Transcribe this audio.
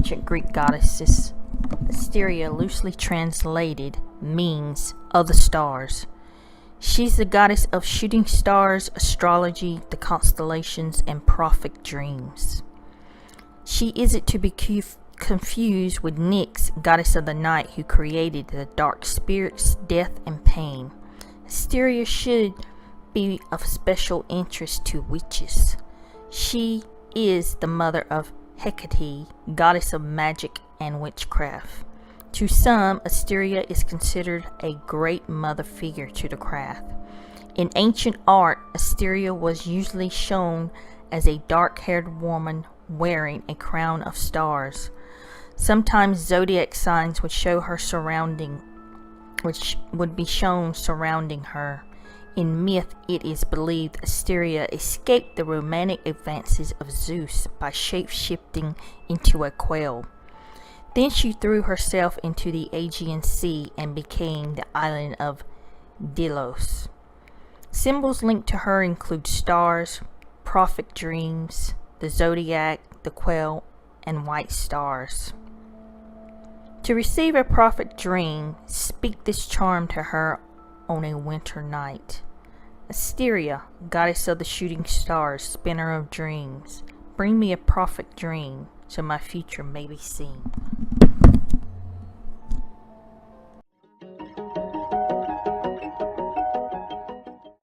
ancient Greek goddesses, Asteria, loosely translated, means of the stars. She's the goddess of shooting stars, astrology, the constellations, and prophetic dreams. She isn't to be confused with Nyx, goddess of the night, who created the dark spirits, death, and pain. Asteria should be of special interest to witches. She is the mother of Hecate, goddess of magic and witchcraft. To some, Asteria is considered a great mother figure to the craft. In ancient art, Asteria was usually shown as a dark-haired woman wearing a crown of stars. Sometimes zodiac signs would be shown surrounding her. In myth, it is believed Asteria escaped the romantic advances of Zeus by shape-shifting into a quail. Then she threw herself into the Aegean Sea and became the island of Delos. Symbols linked to her include stars, prophetic dreams, the zodiac, the quail, and white stars. To receive a prophetic dream, speak this charm to her on a winter night. Asteria, goddess of the shooting stars, spinner of dreams, bring me a prophetic dream so my future may be seen.